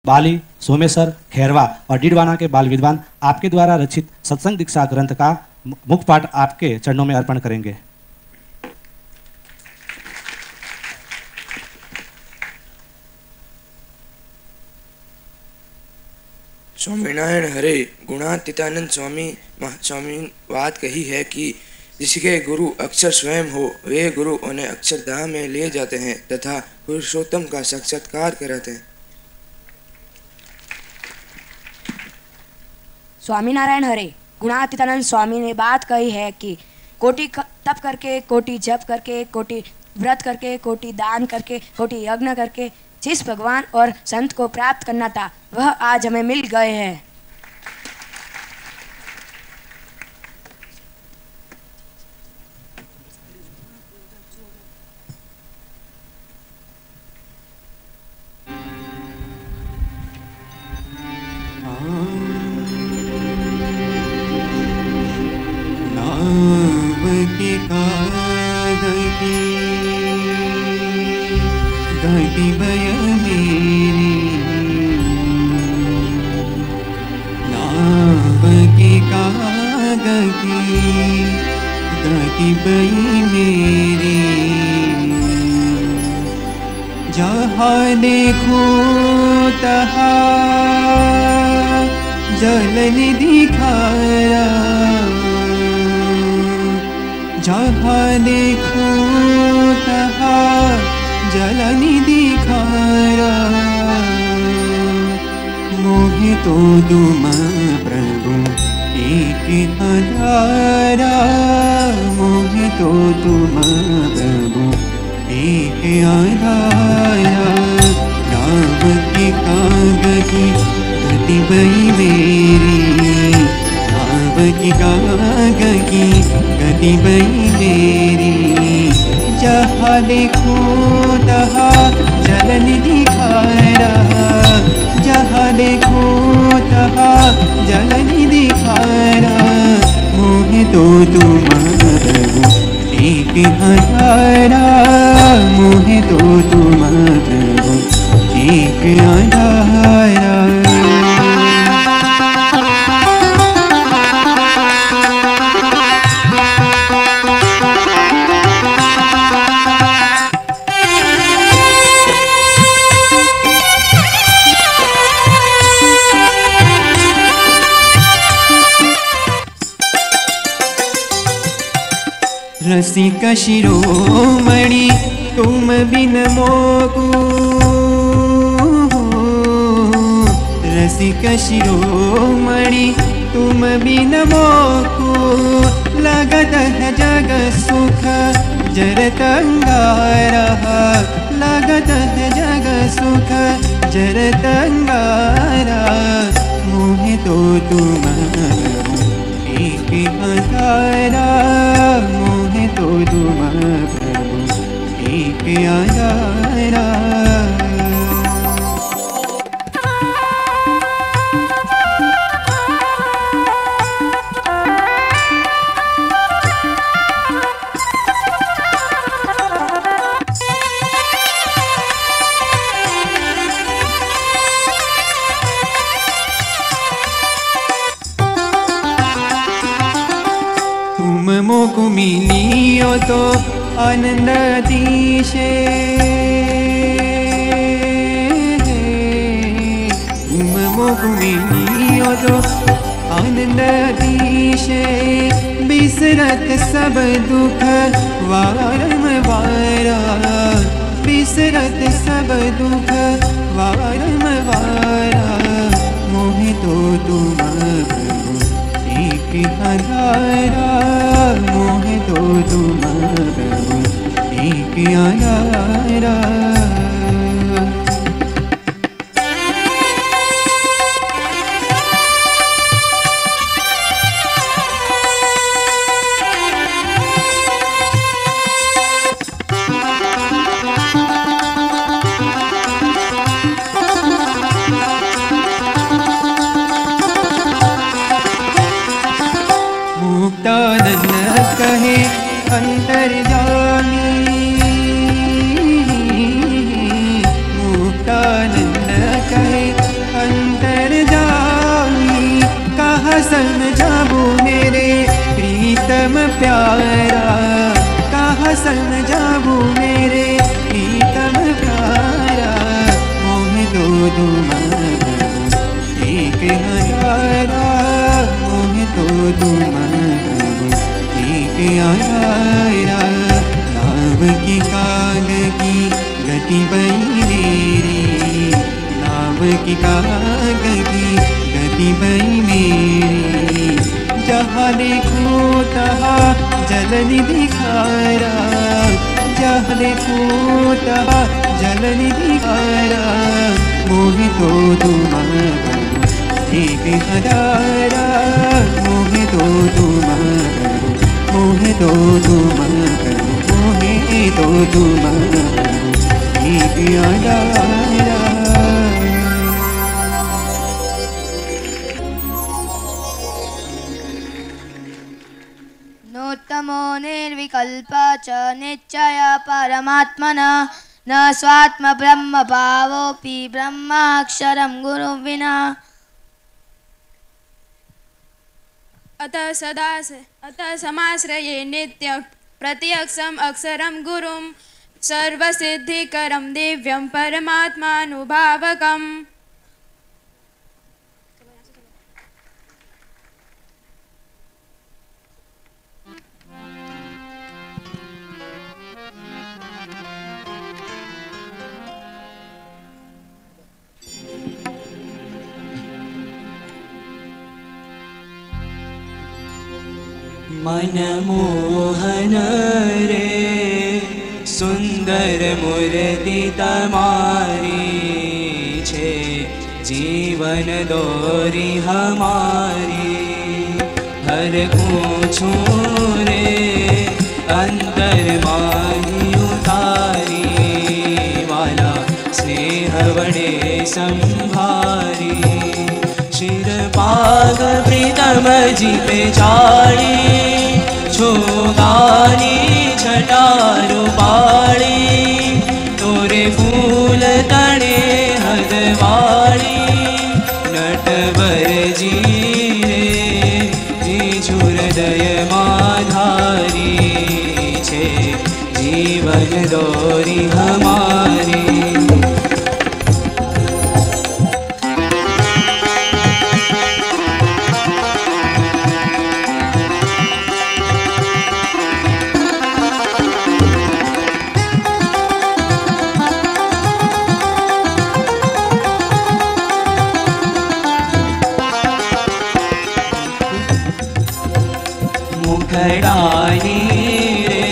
बाली, सोमेश्वर, खैरवा और डीडवाना के बाल विद्वान आपके द्वारा रचित सत्संग दीक्षा ग्रंथ का मुख्य पाठ आपके चरणों में अर्पण करेंगे। स्वामीनारायण हरे। गुणातीतानंद स्वामी बात कही है कि जिसके गुरु अक्षर स्वयं हो वे गुरु उन्हें अक्षरधाम में ले जाते हैं तथा पुरुषोत्तम का साक्षात्कार कराते हैं। स्वामीनारायण हरे। गुणातीतानंद स्वामी ने बात कही है कि कोटि तप करके, कोटि जप करके, कोटि व्रत करके, कोटि दान करके, कोटि यज्ञ करके जिस भगवान और संत को प्राप्त करना था वह आज हमें मिल गए हैं। जहाँ देखो तहाँ जलनिधि खारा, जहाँ देखो तहाँ जलनिधि खारा। मोहे तो तुम प्रभु एक आधारा, मोहे तो तुम प्रभु एक आधारा। राम की कागजी गति बई मेरी, राम की कागजी गति बई मेरी। जहाँ देखो तहाँ जलनिधि खारा, जहाँ देखो तहाँ जलनिधि खारा। मोहे तो तुम प्रभु एक आधारा, मोहे तो तुम प्रभु एक आधारा। रसिक शिरोमणि तुम बिन मोकू, रसिक शिरोमणि तुम बिन मोकू। लगत है जग सुख जरत अंगारा, लगत है जग सुख जरत अंगारा। मोहे तो तुम एक आधारा, मोहे तो तुम प्रभु एक आधारा। मोको मिलियो तो आनंद अतिशय, तुम मोको मिलियो तो आनंद अतिशय। बिसरत सब दुख वारम वारा, बिसरत सब दुख वारम वारा। मोहे तो तुम प्रभु एक आधारा, मोहे तो तुम प्रभु एक आधारा। मुक्तानंद कहे अंतर्यामी, मुक्तानंद कहे समझाबू मेरे प्रीतम प्यारा, कहाँ समझाबू मेरे प्रीतम प्यारा। मोह दो तुम्हारा एक हजारा, मोह दो तुम्हारा एक हजारा। नाव की काल की गति बई मेरी, नाव की काल की गति बई मेरी। जहाँ देखो तहाँ जल निधि खारा, जहाँ देखो तहाँ जल निधि खारा। मोह तो तुम्हारा एक हजारा, मोह तो तुम्हारा, मोह तो तुम्हारा, मोह तो तुम्हारा एक हजारा। नोत्तमो निर्विकल्प च निश्चय परमात्मना, न स्वात्म ब्रह्म भावोऽपि ब्रह्माक्षरं गुरुं विना। अतः समाश्रये नित्यं प्रत्यक्षम् अक्षरं गुरुं, सर्वसिद्धिकरं दिव्यं परमात्मानुभावकम्। मनमोहन रे सुंदर मूर्ति तमारी छे, जीवन दोरी हमारी। हर पूछूं रे अंतर माही उतारी, वाला स्नेह वडे संभारी। शिर पाग प्रीतम जी पे चाड़ी, छोगानी छटारू पाड़ी। तोरे फूल तड़े हदवाड़ी, नटवर जी रे जी हृदय माधारी छे, जीवन दोरी हमारी। मुखड़ानी रे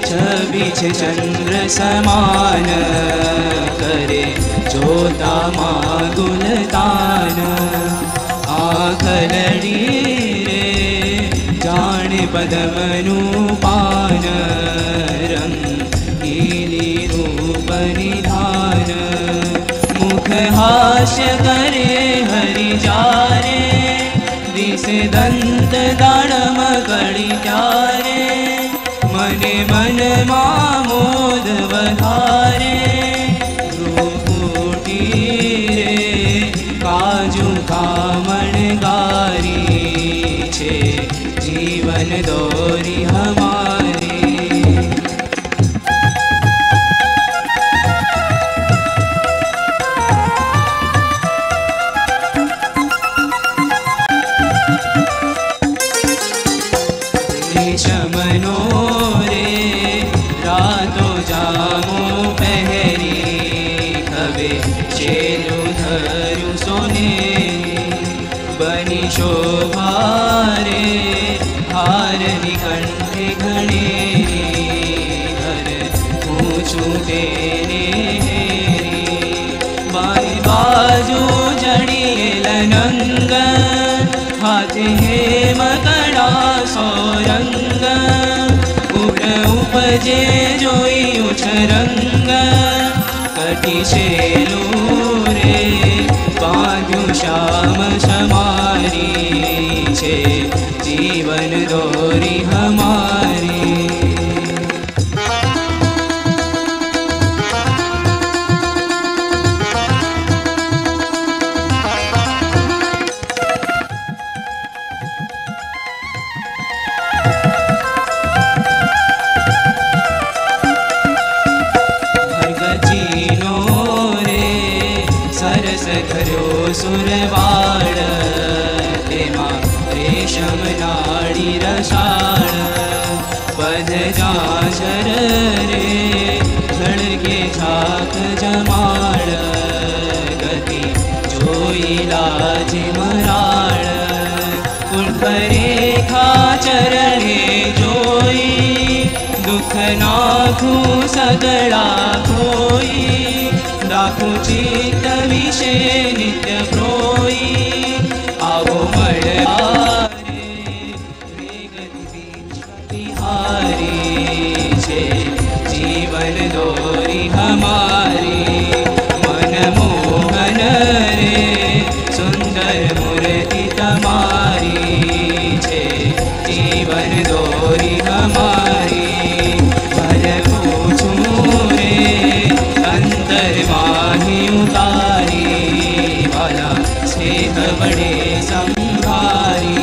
छवि छे चंद्र समान, करे जोता माँ गुलतान। आखलड़ी रे जाने पदमनु पान, रंगीली रूप निधान। मुख हास्य करे हरि जारे, दिसे दंत दाड़म कड़ी प्यारे। मने मन मामोद वधारे, रूपूटी रे काजू कामण गारी छे, जीवन दोरी हमारी। शमनो रे रातो जामो पहरी, खबे चेलु धरु सोने। बनी शोभा रे हार निकंठे घणे, घर पूछू तेने हेरी। बाई बाजू जड़िए लनंग, हाथे हे मकड़ा सोरंग। उड़ उपजे जोई उछरंग, कटी शेलू रे बांधू श्याम शमारी छे, जीवन दोरी हमारी। धर्यो सुरवाळ तेमा रेशम नाड़ी रसाळ पद जाचर रे झड़के झाक जमाळ गति जोई लाज मराळ रेखा चरणे जोई दुख नाखू सगळा खोई दाखू चित्त विषे नित्य प्रोई आवो मळहारे वेग विहारी छे जीवन दोरी हमारी मनमोहन रे सुंदर मूर्ति तमारी जीवन दोरी हमारी भर पूछूं रे अंतर माही उतारी वाला स्नेह बड़े संभारी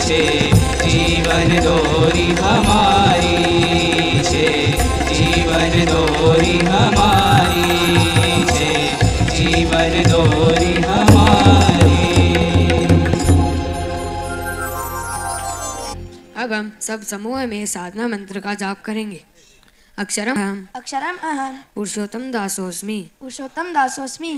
छे जीवन दोरी हमारी छे जीवन दोरी हमारी छे जीवन दोरी हमारी। अब हम सब समूह में साधना मंत्र का जाप करेंगे। अक्षरम अहम अक्षरम अहम पुरुषोत्तम दासोस्मि पुरुषोत्तम दासोस्मि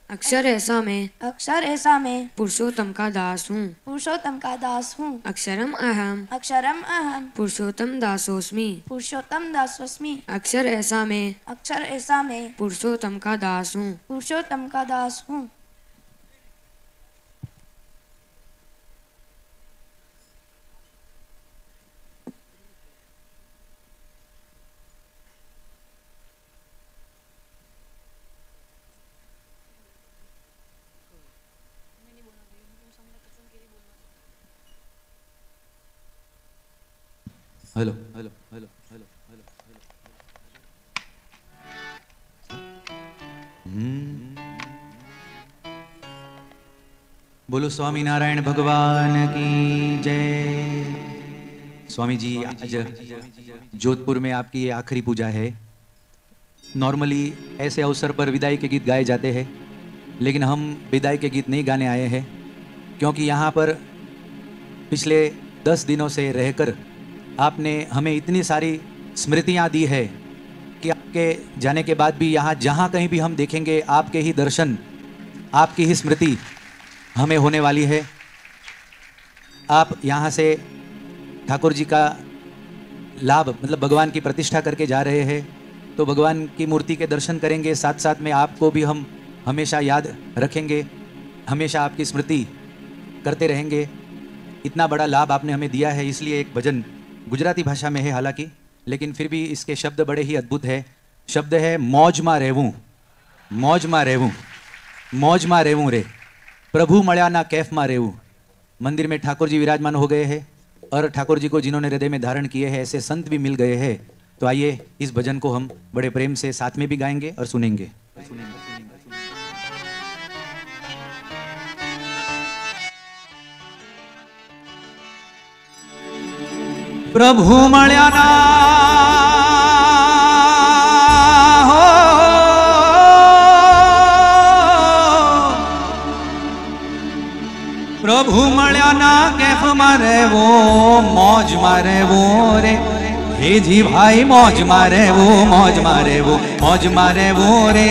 अक्षर ऐसा मैं पुरुषोत्तम का दास हूँ पुरुषोत्तम का दास हूँ। अक्षरम अहम पुरुषोत्तम दासोस्मि पुरुषोत्तम दासोस्मि अक्षर ऐसा मैं पुरुषोत्तम का दास हूँ पुरुषोत्तम का दास हूँ। Hello hello hello hello hello बोलो स्वामी नारायण भगवान की जय। स्वामी जी, आज जोधपुर में आपकी ये आखिरी पूजा है। नॉर्मली ऐसे अवसर पर विदाई के गीत गाए जाते हैं, लेकिन हम विदाई के गीत नहीं गाने आए हैं, क्योंकि यहाँ पर पिछले 10 दिनों से रहकर आपने हमें इतनी सारी स्मृतियाँ दी है कि आपके जाने के बाद भी यहाँ जहाँ कहीं भी हम देखेंगे आपके ही दर्शन, आपकी ही स्मृति हमें होने वाली है। आप यहाँ से ठाकुर जी का लाभ, मतलब भगवान की प्रतिष्ठा करके जा रहे हैं, तो भगवान की मूर्ति के दर्शन करेंगे, साथ साथ में आपको भी हम हमेशा याद रखेंगे, हमेशा आपकी स्मृति करते रहेंगे। इतना बड़ा लाभ आपने हमें दिया है, इसलिए एक भजन गुजराती भाषा में है हालांकि, लेकिन फिर भी इसके शब्द बड़े ही अद्भुत है। शब्द है मौज में रहूं, मौज में रहूं, मौज में रहूं रे, प्रभु मळ्या ना कैफ में रहूं। मंदिर में ठाकुर जी विराजमान हो गए हैं और ठाकुर जी को जिन्होंने हृदय में धारण किए हैं, ऐसे संत भी मिल गए हैं। तो आइए इस भजन को हम बड़े प्रेम से साथ में भी गाएंगे और सुनेंगे। प्रभु मळ्या ना हो, प्रभु मळ्या ना कैफ मारे वो, मौज मारे वो रे, हे जी भाई मौज मारे वो, मौज मारे वो, मौज मारे वो रे,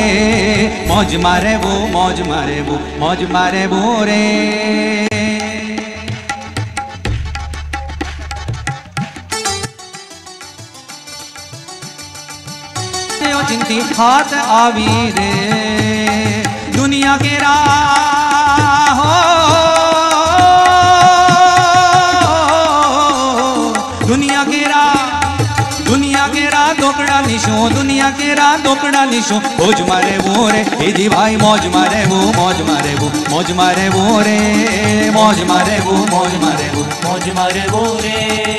मौज मारे वो, मौज मारे वो, मौज मारे वो रे। चिंती हाथ आवी रे दुनिया के राह, दुनिया के राह दोकड़ा निशो, दुनिया के राह दोकड़ा निशो। मौज मारे वो रे, हे जी भाई मौज मारे वो, मौज मारे वो, मौज मारे वो रे, मौज मारे वो, मौज मारे वो, मौज मारे वो रे।